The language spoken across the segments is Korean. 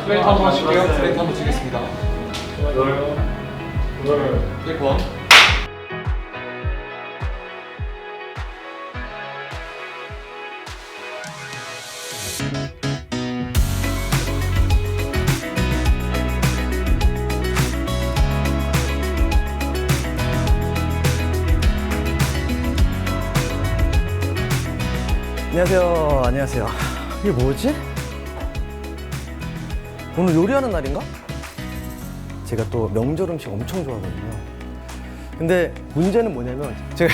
플레이트 한번 하실게요. 플레이트 한번 치겠습니다. 좋아요. 좋아요. 1번. 안녕하세요. 안녕하세요. 이게 뭐지? 오늘 요리하는 날인가? 제가 또 명절 음식 엄청 좋아하거든요. 근데 문제는 뭐냐면 제가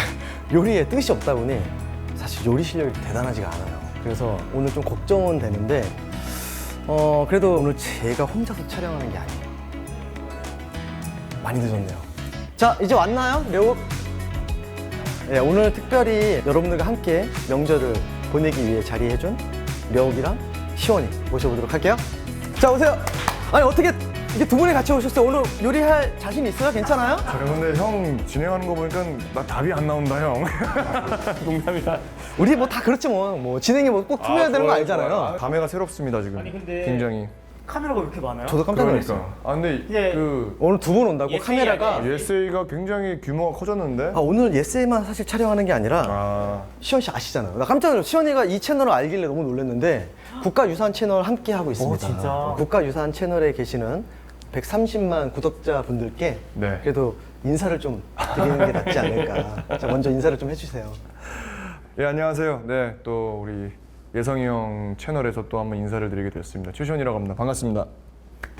요리에 뜻이 없다 보니 사실 요리 실력이 대단하지가 않아요. 그래서 오늘 좀 걱정은 되는데 그래도 오늘 제가 혼자서 촬영하는 게 아니에요. 많이 늦었네요. 자, 이제 왔나요? 려욱? 네, 오늘 특별히 여러분들과 함께 명절을 보내기 위해 자리해준 려욱이랑 시원이 모셔보도록 할게요. 자, 오세요. 아니, 어떻게 이게 두 분이 같이 오셨어요? 오늘 요리할 자신 있어요? 괜찮아요? 자, 근데 형 진행하는 거 보니까 나 답이 안 나온다, 형. 농담이다. 우리 뭐 다 그렇지 뭐 진행이 뭐 꼭 투명해야 되는 거 아니잖아요. 감회가 새롭습니다, 지금. 아니, 근데 굉장히. 카메라가 왜 이렇게 많아요? 저도 깜짝 놀랐어요. 아, 근데 예. 오늘 두 분 온다고 예스, 카메라가 예스이가 굉장히 규모가 커졌는데. 오늘 예스에만 사실 촬영하는 게 아니라 아, 시원 씨 아시잖아요. 나 깜짝 놀랐어요. 시원이가 이 채널을 알길래 너무 놀랐는데 국가유산 채널 함께 하고 있습니다. 진짜? 국가유산 채널에 계시는 130만 구독자 분들께 네. 그래도 인사를 좀 드리는 게 낫지 않을까. 자, 먼저 인사를 좀 해주세요. 예, 안녕하세요. 네, 또 우리 예성이 형 채널에서 또 한번 인사를 드리게 되었습니다. 최시원이라고 합니다. 반갑습니다.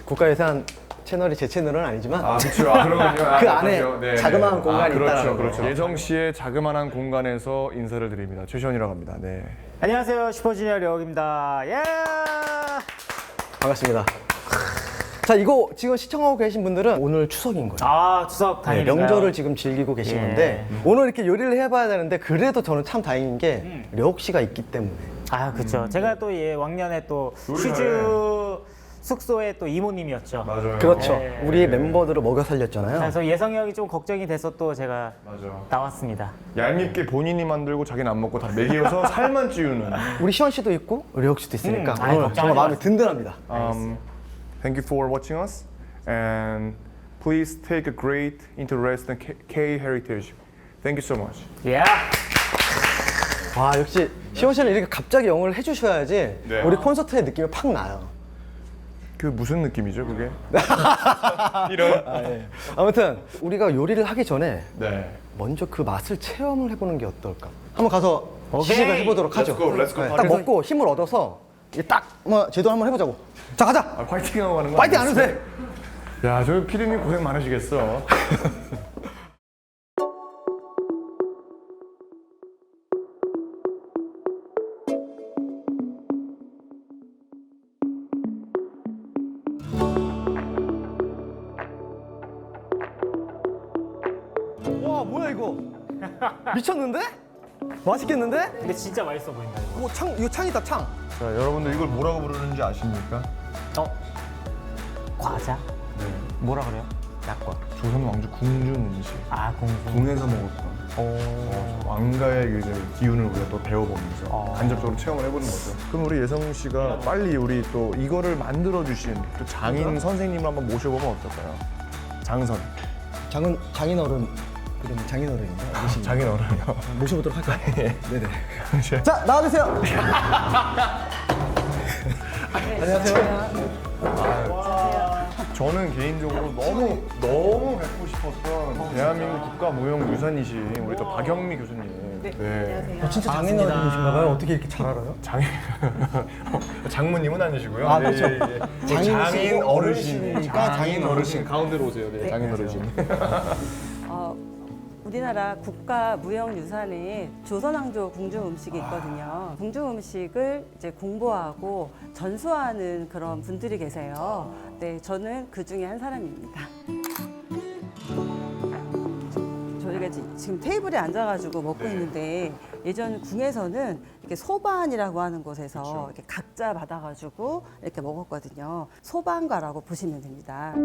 국가유산 채널이 제 채널은 아니지만 그렇죠. 아, 그러군요. 그 안에 자그마한 공간이 그렇죠, 있다는 그렇죠. 거. 예성 씨의 자그마한 공간에서 인사를 드립니다. 최시원이라고 합니다. 네. 안녕하세요, 슈퍼주니어 려욱입니다. 예! 반갑습니다. 자, 이거 지금 시청하고 계신 분들은 오늘 추석인 거예요. 아, 추석 네, 당일인가요? 명절을 지금 즐기고 계신 예. 건데 오늘 이렇게 요리를 해봐야 되는데 그래도 저는 참 다행인 게 려욱 씨가 있기 때문에 아, 그렇죠. 제가 또 왕년에 또 슈즈 숙소에 또 이모님이었죠. 맞아요. 그렇죠. 네. 우리 멤버들을 먹여 살렸잖아요. 그래서 예성이 형이 좀 걱정이 돼서 또 제가 맞아. 나왔습니다. 얄밉게 본인이 만들고 자기는 안 먹고 다 먹여서 살만 찌우는. 우리 시원 씨도 있고 려욱 씨도 있으니까 아이, 오늘 걱정하지 정말 마음이 마세요. 든든합니다. Thank you for watching us, and please take a great interest in K-heritage. Thank you so much. 예! 와, 역시 시원 씨는 이렇게 갑자기 영어를 해주셔야지 네. 우리 콘서트의 느낌이 팍 나요. 그 무슨 느낌이죠, 그게? 이런. 아무튼 우리가 요리를 하기 전에 네. 먼저 그 맛을 체험을 해보는 게 어떨까? 한번 가서 오케이. 시식을 해보도록 하죠. Let's go. 딱 먹고 힘을 얻어서 이게 딱 제대로 한번 해보자고. 자, 가자. 아, 파이팅하고 가는 거. 파이팅 안 해도 아니었어요? 돼. 야, 저 피디님 고생 많으시겠어. 와, 뭐야 이거? 미쳤는데? 맛있겠는데? 근데 진짜 맛있어 보인다, 이거. 오, 이거 창이다, 창. 자, 여러분들 이걸 뭐라고 부르는지 아십니까? 과자? 네. 뭐라 그래요? 약과. 조선 왕조 궁중 음식. 아, 공수. 궁에서 먹었던 왕가의 그 기운을 우리가 또 배워보면서 간접적으로 체험을 해보는 거죠. 그럼 우리 예성 씨가 빨리 우리 또 이거를 만들어 주신 또 장인 선생님을 한번 모셔보면 어떨까요? 장선. 장인어른. 그럼 장인어른인가? 장인 어른이요. 모셔보도록 할까요? 네네. 자, 나와주세요. 안녕하세요. 저는 개인적으로 너무 뵙고 싶었던 대한민국 국가무형유산이신 우리 또 박영미 교수님. 네. 진짜 장인어른이신가 봐요. 어떻게 이렇게 잘 알아요? 장모님은 아니시고요. 아, 그렇죠. 장인 어르신. 어르신이니까 장인 어르신. 가운데로 오세요. 네, 장인 어르신. 우리나라 국가 무형유산에 조선왕조 궁중 음식이 있거든요. 궁중 음식을 이제 공부하고 전수하는 그런 분들이 계세요. 네, 저는 그 중에 한 사람입니다. 저희가 지금 테이블에 앉아가지고 먹고 있는데 예전 궁에서는 이렇게 소반이라고 하는 곳에서 이렇게 각자 받아가지고 이렇게 먹었거든요. 소반가라고 보시면 됩니다.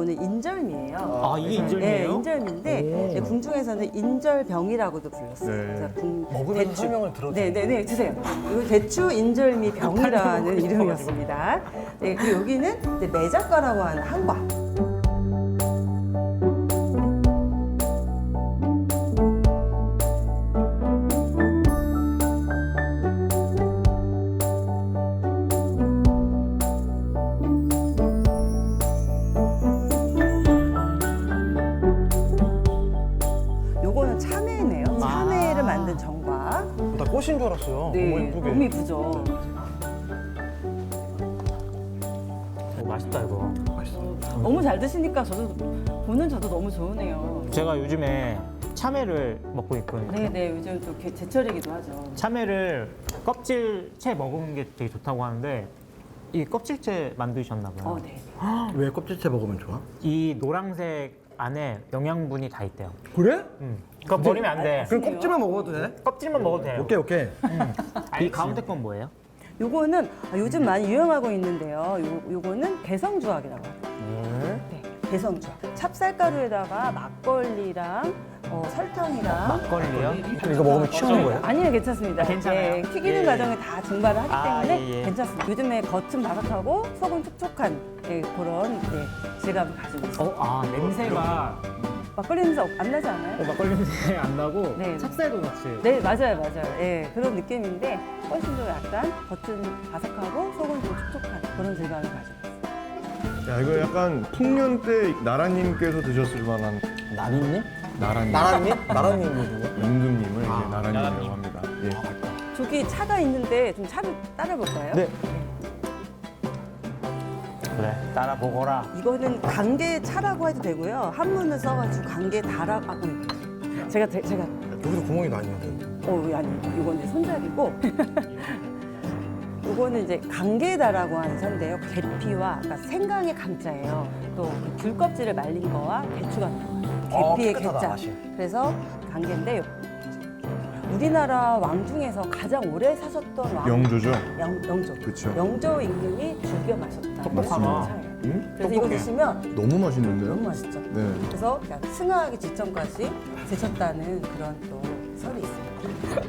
요거는 인절미예요. 아, 이게 네, 인절미예요? 인절미인데 이제 궁중에서는 인절병이라고도 불렀어요. 네. 그래서 먹으면서 설명을 들어도 네네네 주세요. 이거 대추 인절미 병이라는 이름이었습니다. 네, 그리고 여기는 이제 매작과라고 하는 한과. 요거는 참외네요. 참외를 만든 정과. 나 꽃인 줄 알았어요. 네, 너무 예쁘게. 너무 이쁘죠. 맛있다 이거. 너무 잘 드시니까 저도 너무 좋으네요. 제가 요즘에 참외를 먹고 있거든요. 네네, 요즘 또 제철이기도 하죠. 참외를 껍질채 먹는 게 되게 좋다고 하는데 이 껍질채 만드셨나 봐요. 네. 왜 껍질째 먹으면 좋아? 이 노란색 안에 영양분이 다 있대요. 그래? 그거 버리면 안 돼. 그럼 껍질만 먹어도 돼? 껍질만 먹어도 돼요. 오케이 오케이. 이 가운데 건 뭐예요? 요거는 요즘 많이 유행하고 있는데요. 요거는 개성주악이라고 해요. 네, 개성주악. 찹쌀가루에다가 막걸리랑 설탕이랑 막걸리요? 이거 먹으면 취하는 거예요? 아니요, 괜찮습니다. 괜찮아요? 네, 튀기는 예. 과정에 다 증발을 하기 아, 때문에 예, 예. 괜찮습니다. 요즘에 겉은 바삭하고 속은 촉촉한 그런 질감을 가지고 있어요. 냄새가 막걸리 냄새 안 나지 않아요? 막걸리 냄새 안 나고 네. 찹쌀도 같이. 네, 맞아요. 예, 그런 느낌인데 훨씬 더 약간 겉은 바삭하고 속은 좀 촉촉한 그런 질감을 가지고 있어요. 야 이거 약간 풍년 때 나라님께서 드셨을 만한 나리님? 나라님. 나라님? 나라님이 누구야? 임금님을 이제 나라님이라고 합니다. 예. 저기 차가 있는데 좀 차를 따라볼까요? 네. 그래, 따라 먹어라. 이거는 강계차라고 해도 되고요. 한문을 써가지고 강계다라고. 제가 여기도 구멍이 나 있는데. 아니 이거는 이제 손잡이고. 이거는 이제 강계다라고 하는 차인데요. 계피와 그러니까 생강의 강자예요. 또 귤 껍질을 말린 거와 배추가 나와요. 계피의 깨끗하다, 계자. 맛이. 그래서 강계인데 우리나라 왕 중에서 가장 오래 사셨던 왕. 영조죠. 영조. 그쵸. 영조 임금이 즐겨 마셨다. 똑똑하다. 차예요. 응? 그래서 이거 드시면 너무 너무 맛있는데요? 맛있죠. 네. 그래서 그냥 승하하기 직전까지 드셨다는 그런 또 설이 있습니다.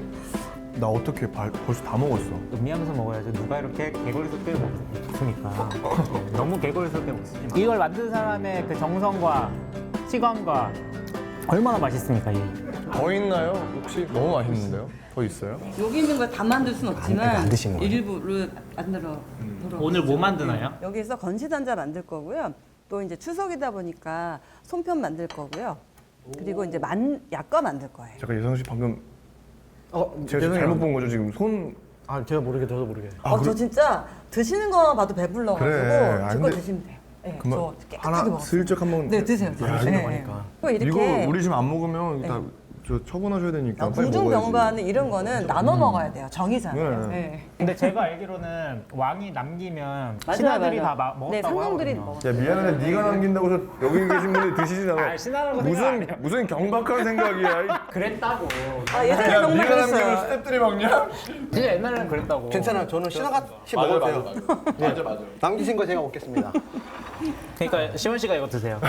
나 어떻게 벌써 다 먹었어. 음미하면서 먹어야죠. 누가 이렇게 개걸스럽게 먹습니까? 너무 개걸스럽게 먹지 마. 이걸 만든 사람의 그 정성과 시간과 얼마나 맛있습니까, 이게? 더 있나요? 혹시 너무 맛있는데요? 더 있어요? 여기 있는 걸 다 만들 순 없지만 안 드신 거예요? 일부를 만들어 보러 오늘 뭐 만드나요? 여기서 건시단자 만들 거고요. 또 이제 추석이다 보니까 송편 만들 거고요. 그리고 이제 약과 만들 거예요. 잠깐 예성 씨 방금 제가 죄송해요. 잘못 본 거죠 지금 손. 아 제가 모르게 저도 모르게. 저 진짜 드시는 거 봐도 배불러가지고 그래. 아, 제 거 근데 드시면 돼요. 네, 그만 저 깨끗하게 하나 먹었어요. 슬쩍 한번. 네, 드세요. 야, 드세요. 이거 네, 보니까. 네. 이거 이렇게 우리 지금 안 먹으면 다 저 처분하셔야 되니까 빨리 먹어야지. 궁중병과는 이런 거는 나눠 먹어야 돼요. 정이잖아요. 네. 네. 근데 제가 알기로는 왕이 남기면 맞아요, 신하들이 맞아요. 다 먹었다고 네, 상놈들이 하거든요. 먹었어요. 야 미안한데 네가 남긴다고서 여기 계신 분이 드시진 않아. 아, 신하라고 생각 안 해요. 무슨 경박한 생각이야. 그랬다고. 예전에 야 정말 네가 남기면 그랬어요. 스탭들이 먹냐? 진짜 옛날에는 그랬다고. 괜찮아요. 저는 신화같이 먹어도 돼요. 맞아. 남기신 거 제가 먹겠습니다. 그러니까 시원 씨가 이거 드세요.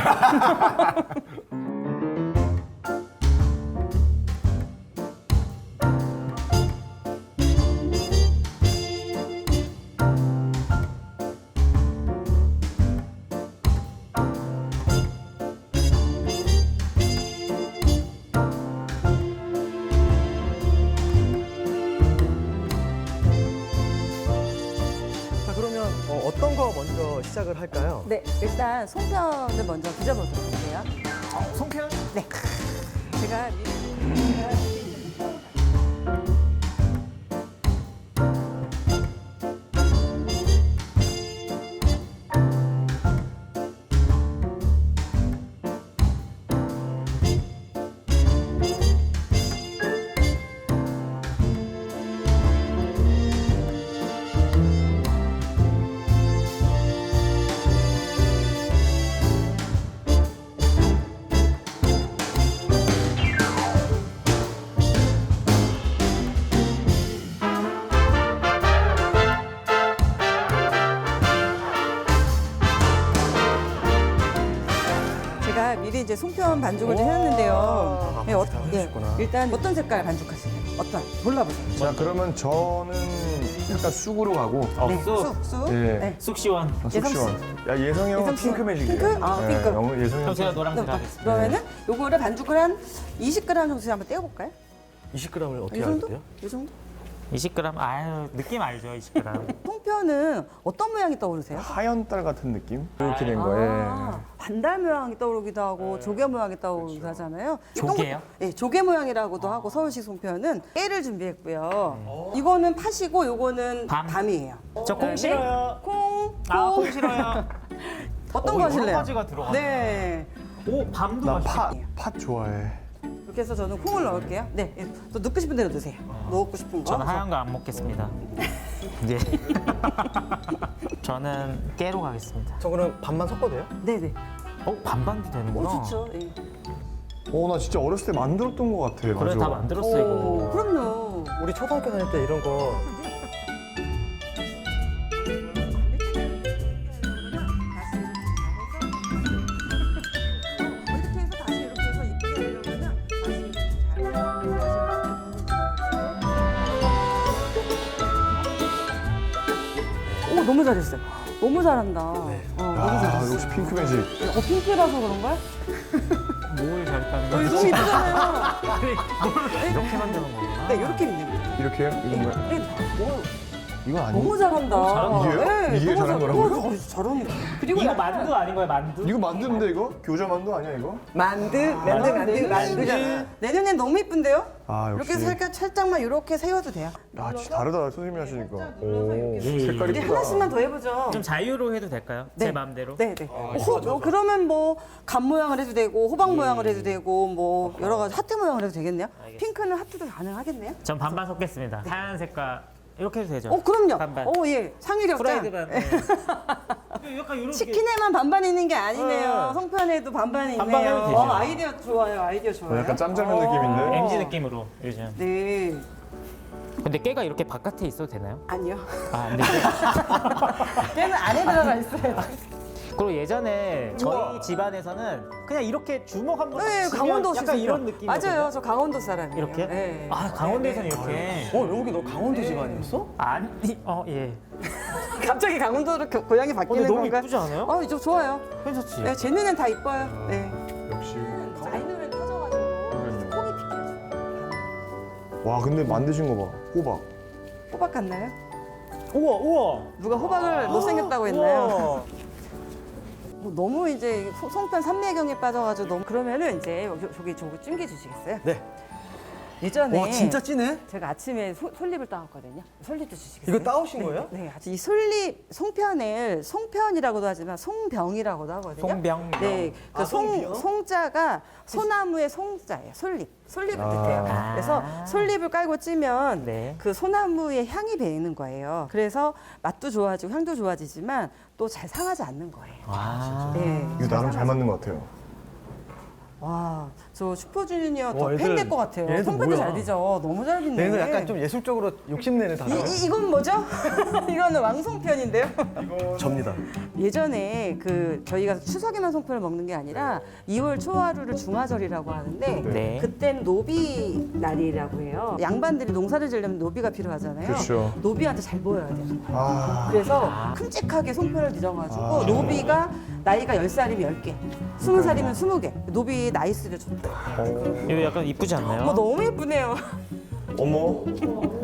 자 그러면 어떤 거 먼저 시작을 할까요? 네, 일단 송편을 먼저 빚어보도록 할게요. 송편? 네. 제가 이제 송편 반죽을 좀 해놨는데요. 예, 하셨구나. 일단 어떤 색깔 반죽하실래요? 어떤? 골라보세요. 자, 그러면 저는 약간 쑥으로 가고. 네, 쑥. 예. 네. 쑥시원. 쑥시원. 야, 예성이 형은 예성 씨. 핑크 매직이에요. 핑크? 아, 핑크. 예성이 그럼 형. 제가 노란색 하겠습니다. 그러면은 요거를 반죽을 한 20g 정도 한번 떼어볼까요? 20g을 어떻게 이 정도? 하는데요? 이 정도? 20g. 아유, 느낌 알죠, 20g. 송편은 어떤 모양이 떠오르세요? 하얀 딸 같은 느낌? 이렇게 된 거예요. 반달 모양이 떠오르기도 하고 조개 모양이 떠오르기도 하잖아요. 조개요? 네, 조개 모양이라고도 하고 서울식 송편은 깨를 준비했고요. 이거는 팥이고 요거는 밤. 밤이에요. 저 콩 싫어요. 콩, 아, 콩. 콩 싫어요. 어떤 거 여러 하실래요? 가지가 들어가네. 네. 오, 밤도 난 맛있겠다. 팥 좋아해. 이렇게 해서 저는 콩을 넣을게요. 네. 예. 또 넣고 싶은 대로 넣으세요. 넣고 싶은 거. 저는 하얀 거 안 먹겠습니다. 예. 저는 깨로 가겠습니다. 저 그럼 반만 섞어도 돼요? 네네. 반반도 오, 되는구나. 좋죠. 예. 나 진짜 어렸을 때 만들었던 것 같아. 그래, 맞아. 다 만들었어, 오, 이거. 그럼요. 우리 초등학교 다닐 때 이런 거 이렇게 해서 다시 이렇게 해서 이쁘게 하려면은 다시 이렇게 오, 너무 잘했어요. 너무 잘한다. 너무 아, 잘했어. 역시 핑크 매직. 핑크라서 그런가요? 뭘 잘했다는 거야? 너무 이쁘잖아요. 이렇게 만드는 거구나. 네, 이렇게 있는 거예요. 이렇게요? 이건 뭐야? 네, 뭐, 이건 아니에요? 너무 잘한다. 잘한다. 이게요? 이게 너무 잘한 거라고요? 잘하네. 그리고 이거 약간 만두 아닌 거예요, 만두? 이거 만두인데 이거? 교자 만두 아니야 이거? 만두잖아. 내년엔 너무 이쁜데요? 아, 역시. 이렇게 살짝만 이렇게 세워도 돼요. 아, 진짜 다르다 선생님이 하시니까. 오, 색깔이 우리 이쁘다. 하나씩만 더 해보죠. 좀 자유로 해도 될까요? 제 마음대로? 네, 네. 그러면 뭐 간 모양을 해도 되고 호박 모양을 해도 되고 뭐 여러 가지 하트 모양을 해도 되겠네요. 핑크는 하트도 가능하겠네요. 전 반반 섞겠습니다. 하얀색과 이렇게 해도 되죠? 그럼요. 반반. 예. 상일역장. 프라이드 반. 네. 약간 이렇게. 치킨에만 반반 있는 게 아니네요. 송편에도 반반이 있네요. 반반 해도 되죠. 아이디어 좋아요. 아이디어 좋아요. 약간 짬짜면 느낌인데? MG 느낌으로 요즘. 네. 근데 깨가 이렇게 바깥에 있어도 되나요? 아니요. 안 되죠. 걔는 안에 들어가 있어요. 그리고 예전에 저희 집안에서는 그냥 이렇게 주먹 한번 네, 치면 강원도 약간 시스템. 이런 느낌. 맞아요. 저 강원도 사람이에요. 이렇게? 네. 아, 강원도에서는 이렇게. 여기 너 강원도 집안이었어? 아니, 예. 갑자기 강원도로 고향이 바뀌는 근데 너무 건가요? 이쁘지 않아요? 저 좋아요. 괜찮지? 네, 제 눈엔 다 이뻐요. 네. 역시. 라인으로 터져가지고 콩이 피켜요. 와, 근데 만드신 거 봐. 호박. 호박 같나요? 우와, 우와. 누가 호박을 못생겼다고 했나요? 우와. 뭐 너무 이제 송편 산매경에 빠져가지고 너무 그러면은 이제 저기 찜게 주시겠어요? 네. 예전에 와 진짜 찐해? 제가 아침에 솔잎을 따왔거든요. 솔잎도 주시겠어요? 이거 따오신 거예요? 네, 이 솔잎 송편을 송편이라고도 하지만 송병이라고도 하거든요. 송병. 네, 그 송병? 송자가 소나무의 송자예요. 솔잎을 뜻해요. 아. 그래서 솔잎을 깔고 찌면 네. 그 소나무의 향이 배이는 거예요. 그래서 맛도 좋아지고 향도 좋아지지만 또 잘 상하지 않는 거예요. 아. 네. 이거 나름 잘 맞는 것 같아요. 와, 저 슈퍼주니어 더 와, 팬 얘들- 될 것 같아요. 얘네들 송편도 뭐야? 잘 빚어. 너무 잘 빚네. 얘는 약간 좀 예술적으로 욕심내는 다들. 이건 뭐죠? 이거는 왕송편인데요. 접니다. 예전에 그 저희가 추석에만 송편을 먹는 게 아니라 2월 초하루를 중화절이라고 하는데 네. 그땐 노비 날이라고 해요. 양반들이 농사를 지으려면 노비가 필요하잖아요. 그렇죠. 노비한테 잘 보여야 돼요. 아, 그래서 큼직하게 송편을 빚어가지고 노비가 나이가 10살이면 10개, 20살이면 20개. 노비 나이스를 줬다. 이거 약간 이쁘지 않나요? 너무 예쁘네요. 어머.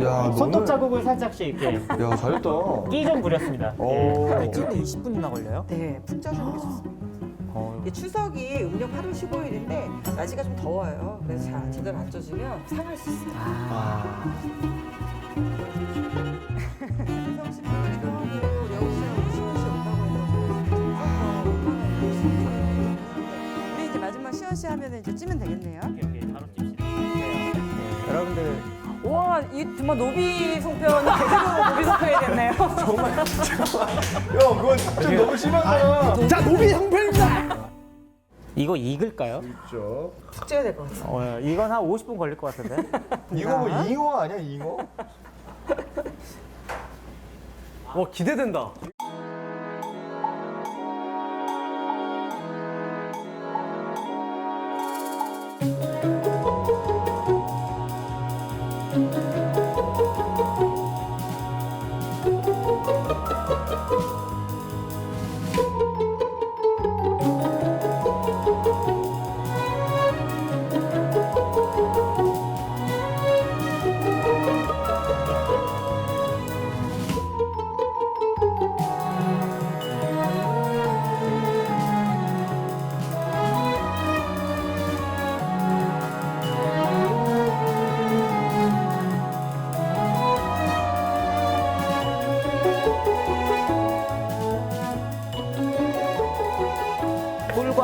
야, 손톱 너는. 자국을 살짝씩 이렇게 야, 잘했다. 끼 좀 부렸습니다. 오. 근데 끼는데 20분이나 걸려요? 네, 푹 쪄주는 게 좋습니다. 이게 추석이 음력 8월 15일인데 날씨가 좀 더워요. 그래서 잘 제대로 안 쪄주면 상할 수 있어요. 혜성 씨 별이도 하고 려우 씨하고 시원 씨 온다고 해서 우리 이제 마지막 시원 씨 하면 이제 찌면 되겠네요. 여기 바로 찝시다. 여러분들 와, 이 정말 노비 송편이 제대로 노비 송편이 됐네요. 야, 그건 좀 너무 심하잖아. 자 노비 형편입니다. 이거 익을까요? 있죠. 푹 쪄야 될 것 같아요. 이건 한 50분 걸릴 것 같은데. 이거 뭐 잉어 아니야, 잉어? 와 기대된다.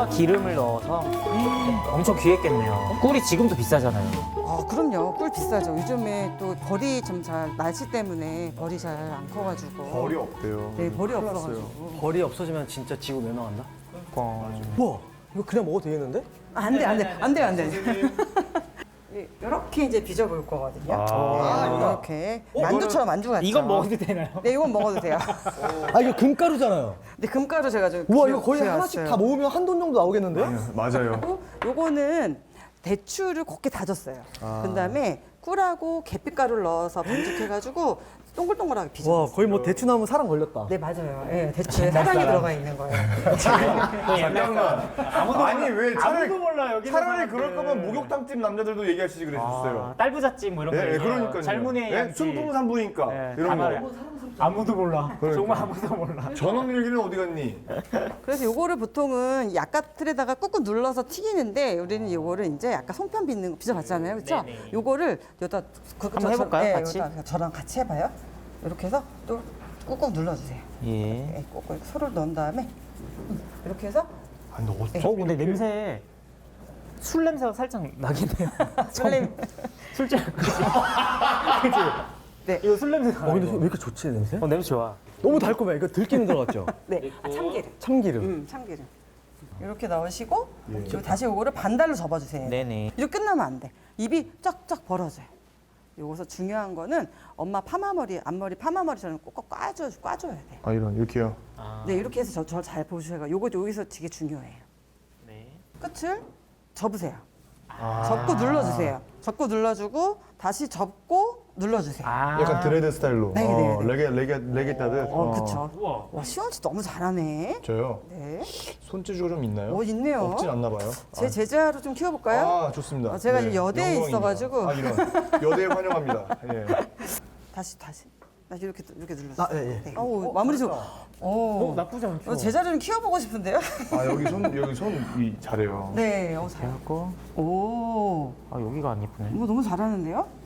꿀과 기름을 넣어서 엄청 귀했겠네요. 꿀이 지금도 비싸잖아요. 그럼요. 꿀 비싸죠. 요즘에 또 벌이 좀 잘 날씨 때문에 벌이 잘 안 커가지고. 벌이 없대요. 네, 벌이 큰일 없어가지고. 벌이 없어지면 진짜 지구 멸망한다? 그러니까. 우와, 이거 그냥 먹어도 되겠는데? 안 돼, 안 돼, 안 돼, 안 돼. 이렇게 이제 빚어볼 거거든요. 이렇게 만두처럼 만두 같죠. 이건 먹어도 되나요? 네, 이건 먹어도 돼요. 아, 이거 금가루잖아요. 근데 금가루 제가 좀 우와, 이거 거의 구해왔어요. 하나씩 다 모으면 한 돈 정도 나오겠는데요? 맞아요. 그리고 요거는 대추를 곱게 다졌어요. 그다음에 꿀하고 계피가루를 넣어서 반죽해가지고 동글동글하게 빚어. 와, 거의 뭐 대추나무 사랑 걸렸다. 네, 맞아요. 네, 대추에 사랑이 들어가 있는 거예요. 잠깐만. 아니 왜 차라리 몰라 여기. 차라리 그럴 거면 목욕탕집 남자들도 얘기하시지 그랬었어요. 딸부잣집 뭐 이런 거. 네, 얘기해요. 그러니까요. 잘문에 네, 순풍산부니까 네, 이런 가만히. 거. 아무도 몰라. 그러니까. 정말 아무도 몰라. 전원일기는 어디 갔니? 그래서 요거를 보통은 약가틀에다가 꾹꾹 눌러서 튀기는데 우리는 요거를 이제 약간 손편 빚어봤잖아요, 그렇죠? 네네. 요거를 여기다 한번 해볼까요, 같이? 여기다 저랑 같이 해봐요. 이렇게 해서 또 꾹꾹 눌러주세요. 예. 네, 꾹꾹 이렇게 소를 넣은 다음에 이렇게 해서 아니 너 어떻게? 근데 냄새 술 냄새가 살짝 나긴 해요. 술냄 술잔. 그지? 네. 이거 술 냄새가. 근데 왜 이렇게 좋지, 냄새? 냄새 좋아. 너무 달콤해. 이거 들기름 들어갔죠? 네, 참기름. 참기름. 참기름. 이렇게 넣으시고 그리고 다시 요거를 반달로 접어주세요. 네네. 이렇게 끝나면 안 돼. 입이 쫙쫙 벌어져요. 여기서 중요한 거는 엄마 파마머리, 앞머리 파마머리처럼 꼭꼭 꽈줘야 돼. 아 이런 이렇게요. 네, 이렇게 해서 저 잘 보셔야 요거 여기서 되게 중요해요. 네. 끝을 접으세요. 접고 눌러주세요. 접고 눌러주고 다시 접고 눌러주세요. 약간 드레드 스타일로. 네, 네, 네. 레게 따듯. 그쵸. 와, 시원 씨 너무 잘하네. 저요. 네. 손재주가 좀 있나요? 있네요. 없진 않나 봐요. 제 제자로 좀 키워볼까요? 아 좋습니다. 제가 지금 여대에 영광입니다. 있어가지고. 아 이런 여대에 환영합니다. 예. 다시. 나 이렇게 눌러주세요. 아, 예, 예. 네. 마무리 좀. 나쁘지 않죠. 제자를 좀 키워보고 싶은데요? 아 여기 손이 잘해요. 네, 잘. 그래갖고 오, 여기가 안 예쁘네. 너무 잘하는데요?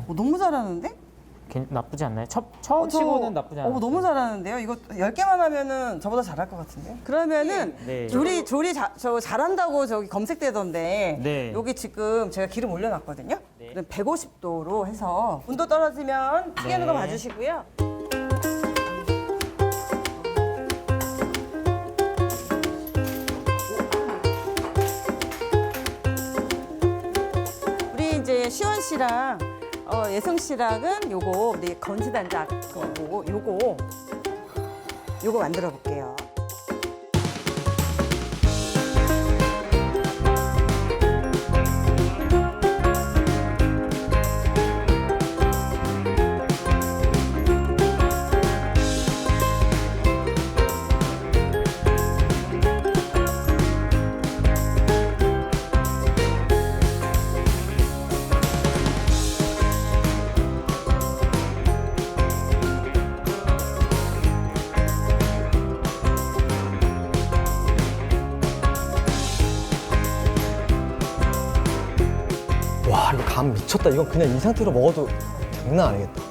너무 잘하는데? 나쁘지 않나요? 처음 치고는 나쁘지 않아요. 너무 잘하는데요? 이거 10개만 하면은 저보다 잘할 것 같은데요? 그러면은 네. 조리 저 잘한다고 저기 검색되던데 네. 여기 지금 제가 기름 올려놨거든요? 네. 그럼 150도로 해서 온도 떨어지면 튀기는 거 네. 봐주시고요. 우리 이제 시원 씨랑 예성 씨랑은 요거 우리 건지단자 요거 만들어 볼게요. 와, 이거 감 미쳤다. 이건 그냥 이 상태로 먹어도 장난 아니겠다.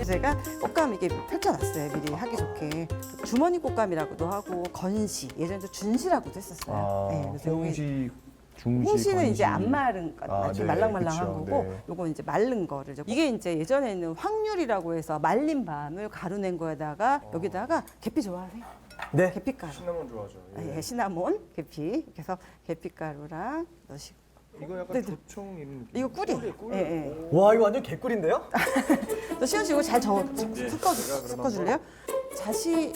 제가 꽃감 이게 펼쳐놨어요. 미리 하기 좋게. 주머니 꽃감이라고도 하고 건시, 예전에 준시라고도 했었어요. 네, 그래서 여기 홍시, 중시, 홍시는 건시. 이제 안 마른 거, 아, 아주 네, 말랑말랑한 그쵸, 거고, 네. 요건 이제 마른 거를. 이게 이제 예전에는 확률이라고 해서 말린 밤을 가루낸 거에다가 여기다가 계피 좋아하세요? 네. 계피가루. 시나몬 좋아하죠. 예. 예, 시나몬, 계피. 그래서 계피가루랑 넣으시고. 이거 약간 네, 네. 조청 이런 느낌. 이거 꿀이에요. 예, 예. 와, 이거 완전 개꿀인데요? 또 시원 씨 이거 잘 섞어줄래요? 자시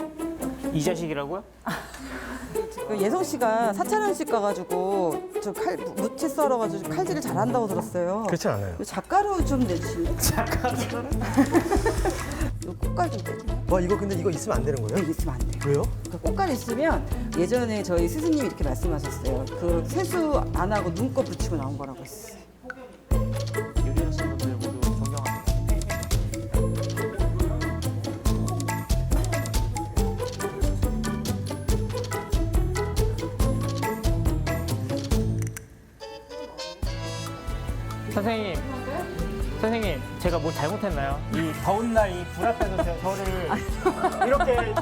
이 자식이라고요? 그 예성 씨가 사찰음식 가가지고 저 무채 썰어가지고 칼질을 잘한다고 들었어요. 그렇진 않아요. 작가루 좀 내주실래요? 작가루? 꽃갈 좀 빼줘요. 와, 이거 근데 이거 있으면 안 되는 거예요? 이게 있으면 안 돼요. 왜요? 그 꽃갈 있으면 예전에 저희 스승님이 이렇게 말씀하셨어요. 그 세수 안 하고 눈곱 붙이고 나온 거라고 했어요. 요리하시는 분들 모두 존경합니다. 선생님, 선생님, 제가 뭐 잘못했나요? 이 더운 날 이 불 앞에서 저를 이렇게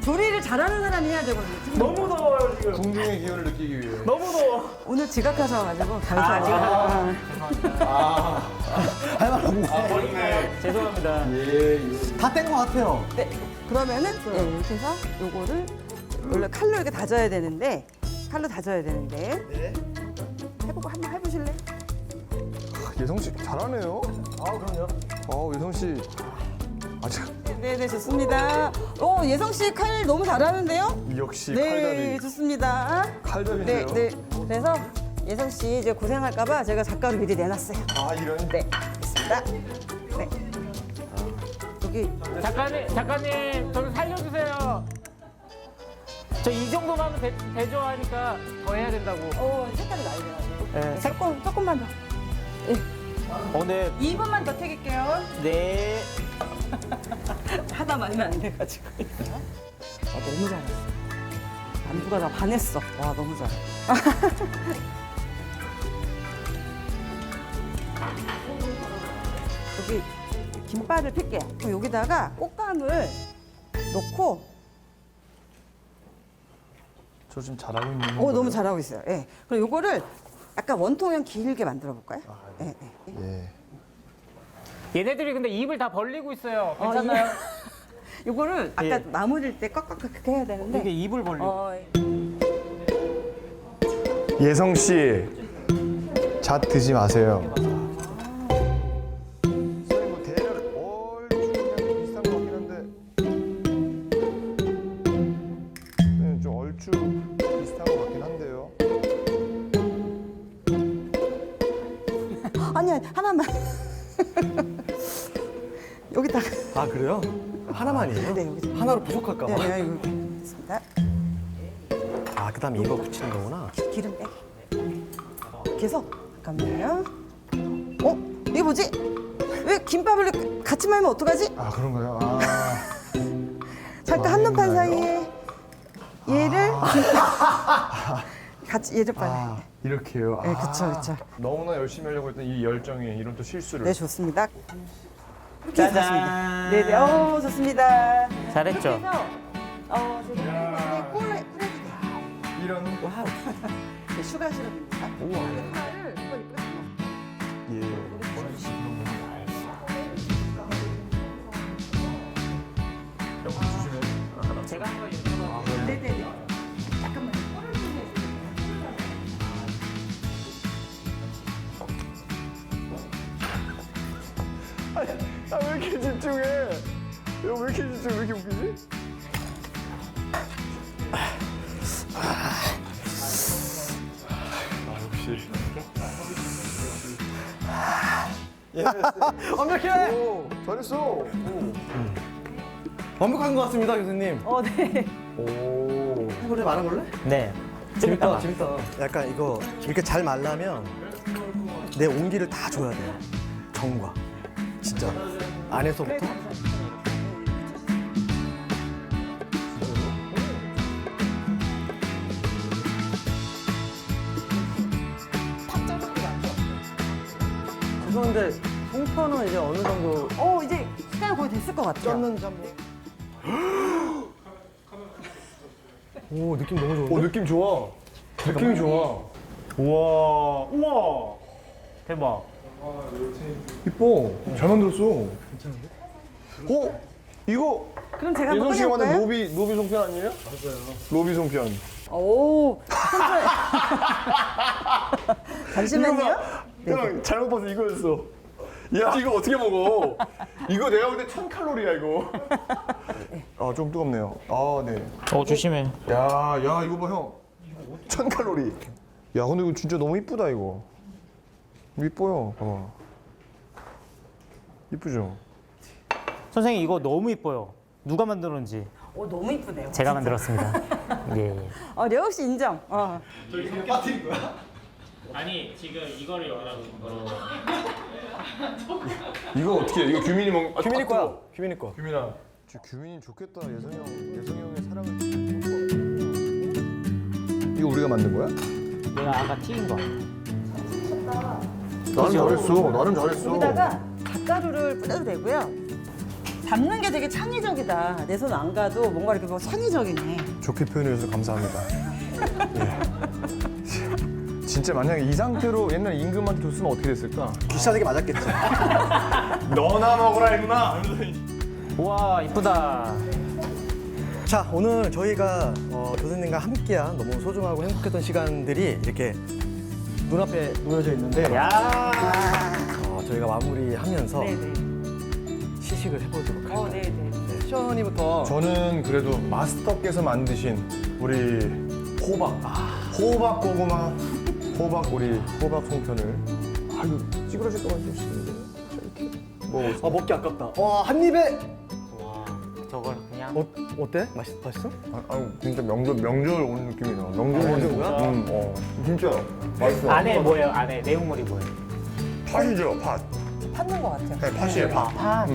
조리를 잘하는 사람이 해야 되거든요. 너무 더워요 지금. 궁중의 기운을 느끼기 위해. 너무 더워. 오늘 지각하셔가지고 가르쳐요. 죄송합니다. 다 뗀 것 같아요. 네. 그러면은 이렇게 해서 요거를 원래 칼로 이렇게 다져야 되는데 네. 해보고 한번 해보실래? 예성 씨 잘하네요. 그럼요. 예성 씨. 네네 좋습니다. 예성 씨 칼 너무 잘하는데요? 역시 네 좋습니다. 칼잡이세요. 네. 그래서 예성 씨 이제 고생할까봐 제가 작가로 미리 내놨어요. 이런. 네 알겠습니다. 네. 여기 작가님, 저를 살려주세요. 저 이 정도만 하면 대조하니까 더 해야 된다고. 색깔이 나야 돼가지고. 네. 조금만 더. 네. 2분만 더 튀길게요. 네. 하다 말면 안 돼가지고. 너무 잘했어. 안부가 나 반했어. 와 너무 잘해. 여기 김밥을 필게요. 그럼 여기다가 꽃감을 넣고. 저 지금 잘하고 있는. 너무 잘하고 있어요. 예. 그럼 요거를 약간 원통형 길게 만들어 볼까요? 예. 예. 얘네들이 근데 입을 다 벌리고 있어요. 괜찮나요? 요거를 아까 예. 마무리일 때 꽉꽉 그렇게 해야 되는데. 이게 입을 벌리고. 예성 씨, 잣 드지 마세요. 선생님 뭐 대략 얼추 비슷한 것 같긴 한데, 선생님 좀 얼추 비슷한 것 같긴 한데요. 아니 하나만. 여기다가. 아 그래요? 하나만이에요? 네 여기. 하나로 부족할까 봐. 네, 이거 됐습니다. 그다음에 이거 붙이는 거구나. 기름 빼. 이렇게 해서 잠깐만요. 이게 뭐지? 왜 김밥을 같이 말면 어떡하지? 그런가요? 잠깐 한눈판 사이에 얘를 같이 얘를 빨리. 이렇게요. 네, 그쵸. 너무나 열심히 하려고 했던 이 열정에 이런 또 실수를. 네, 좋습니다. 짜잔. 네네, 좋습니다. 잘했죠? 이렇게 해서 제가 꿀을 뿌려주세요. 이런. 와우. 네, 슈가 시럽입니다. 꿀을 예. 제가 한번 이렇게 네네네. 잠깐만요. 꿀을 좀 왜 이렇게 집중해? 이거 왜 이렇게 집중해? 왜 이렇게 웃기지? 역시. 완벽해. 오, 잘했어. 완벽한 것 같습니다, 교수님. 네. 오. 해볼래? 말아볼래? 네. 재밌다. 약간 이거 이렇게 잘 말라면 내 온기를 다 줘야 돼요. 정과. 진짜. 안에서부터. 죄송한데 송편은 이제 어느 정도 이제 시간이 거의 됐을 것 같아요. 쪘는지 한번. 오 느낌 너무 좋은데? 느낌 좋아. 느낌이 좋아. 우와. 대박. 이뻐. 잘 만들었어. 괜찮은데? 이거 그럼 제가 한번 예성 씨가 만든 꺼내볼까요? 노비 송편 아니에요? 맞아요. 로비 송편. 오, 잠시만요. 형 잘못 봐서 이거였어. 야 이거 어떻게 먹어? 이거 내가 볼 때 1000칼로리야 이거. 좀 뜨겁네요. 네. 조심해. 야 이거 봐 형. 1000칼로리. 야 근데 이거 진짜 너무 이쁘다 이거. 이뻐요. 봐봐. 이쁘죠? 선생님 이거 너무 이뻐요. 누가 만들었는지 너무 이쁘네요. 제가 만들었습니다. 예. 려욱 씨 인정. 아니 지금 이거를 여기다 놓은 거. 이거 어떻게 해? 이거 규민이 먹. 규민이 거야. 규민이 거. 규민아. 규민이 좋겠다. 예성이 형의 사랑을. 이거 우리가 만든 거야? 내가 아까 튀긴 거. 나름 잘했어. 나름 잘했어. 여기다가 갓가루를 뿌려도 되고요. 담는 게 되게 창의적이다. 내 손 안 가도 뭔가 이렇게 뭐 창의적이네. 좋게 표현해 주셔서 감사합니다. 예. 진짜 만약에 이 상태로 옛날 임금한테 줬으면 어떻게 됐을까? 귀찮게 맞았겠지. 너나 먹어라 임마! 우와 이쁘다. 자, 오늘 저희가 교수님과 함께한 너무 소중하고 행복했던 시간들이 이렇게 눈앞에 놓여져 있는데 야. 저희가 마무리하면서 네네. 시식을 해보도록 할까요? 네네. 시원이부터 저는 그래도 마스터께서 만드신 우리 호박, 호박 고구마, 우리 호박 송편을 아유 찌그러질 것 같은 시간인데 이렇게 먹어보세요. 먹기 아깝다. 한 입에 와 저걸 그냥. 어때? 맛있어? 진짜 명절 온 느낌이 나. 명절 오는 거야? 진짜 맛있어. 안에 뭐예요? 안에 내용물이 뭐예요? 팥이죠, 팥. 팥는 것 같아요. 네, 팥이에요, 팥. 파.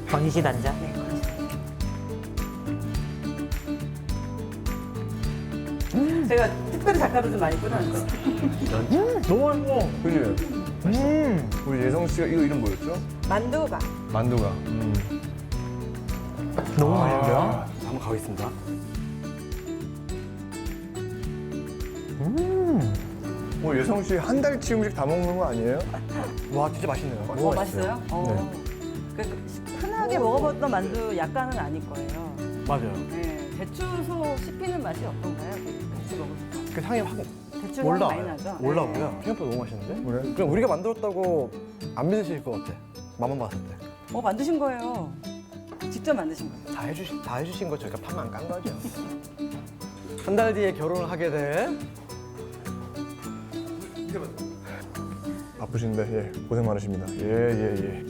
건시단자. 네, 그렇죠. 제가 특별히 닭가루 좀 많이 뿌려놨어요. 너무 맛있어. 그지? 우리 예성 씨가 이거 이름 뭐였죠? 만두가. 만두가. 너무 맛있는데요? 한번 가보겠습니다. 예성 씨 한 달치 음식 다 먹는 거 아니에요? 와, 진짜 맛있네요. 맛있어요? 흔하게 먹어봤던 만두 약간은 아닐 거예요. 맞아요. 네, 배추소 씹히는 맛이 어떤가요? 같이 먹을 때. 그 향이 확 배추가 많이 올라와요. 나죠? 올라오고요. 네. 생각보다 너무 맛있는데? 그래? 그럼 우리가 만들었다고 안 믿으실 것 같아. 맛만 봤을 때. 만드신 거예요. 직접 만드신 거예요. 다 해주신 거 저희가 판만 깐 거죠. 한 달 뒤에 결혼을 하게 돼. 바쁘신데 예, 고생 많으십니다. 예.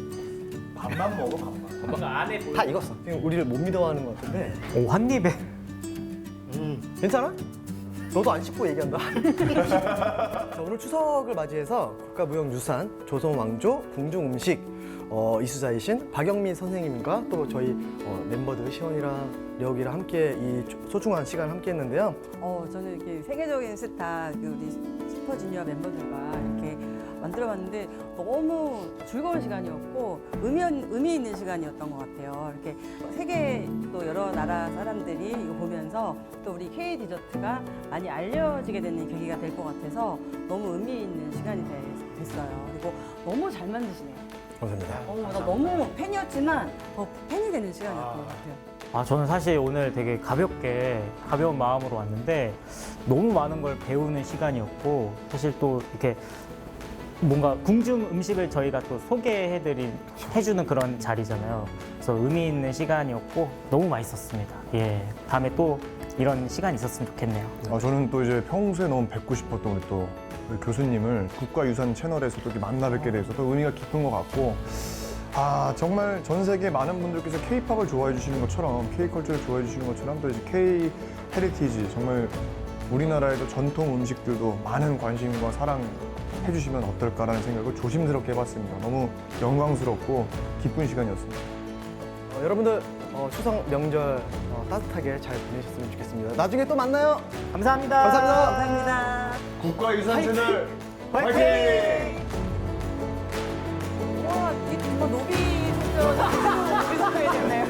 밥만 먹어, 밥만. 뭔가 안에 뭐. 다 익었어. 지금 우리를 못 믿어하는 것 같은데. 오한 입에. 괜찮아? 너도 안 씹고 얘기한다. 자, 오늘 추석을 맞이해서 국가무형유산 조선왕조 궁중음식 이수자이신 박영민 선생님과 또 저희 멤버들 시원이랑 려욱이랑 함께 이 소중한 시간을 함께 했는데요. 저는 이렇게 세계적인 스타 우리 슈퍼주니어 멤버들과 이렇게 만들어봤는데 너무 즐거운 시간이었고 의미 있는 시간이었던 것 같아요. 이렇게 세계 또 여러 나라 사람들이 이거 보면서 또 우리 K 디저트가 많이 알려지게 되는 계기가 될 것 같아서 너무 의미 있는 시간이 됐어요. 그리고 너무 잘 만드시네요. 감사합니다. 나 너무 팬이었지만 더 팬이 되는 시간이었던 것 같아요. 저는 사실 오늘 되게 가벼운 마음으로 왔는데 너무 많은 걸 배우는 시간이었고 사실 또 이렇게 뭔가 궁중 음식을 저희가 또 해주는 그런 자리잖아요. 그래서 의미 있는 시간이었고 너무 맛있었습니다. 예, 다음에 또 이런 시간이 있었으면 좋겠네요. 저는 또 이제 평소에 너무 뵙고 싶었던 우리 교수님을 국가유산 채널에서 또 이렇게 만나 뵙게 돼서 또 의미가 깊은 것 같고 정말 전 세계 많은 분들께서 K-팝을 좋아해 주시는 것처럼 K-컬처를 좋아해 주시는 것처럼 또 이제 K-헤리티지 정말 우리나라에도 전통 음식들도 많은 관심과 사랑 해주시면 어떨까라는 생각을 조심스럽게 해봤습니다. 너무 영광스럽고 기쁜 시간이었습니다. 여러분들 추석 명절 따뜻하게 잘 보내셨으면 좋겠습니다. 나중에 또 만나요. 감사합니다. 감사합니다. 국가유산 채널 화이팅! 와, 이게 정말 노비 선배가 노비 선배가 됐네요.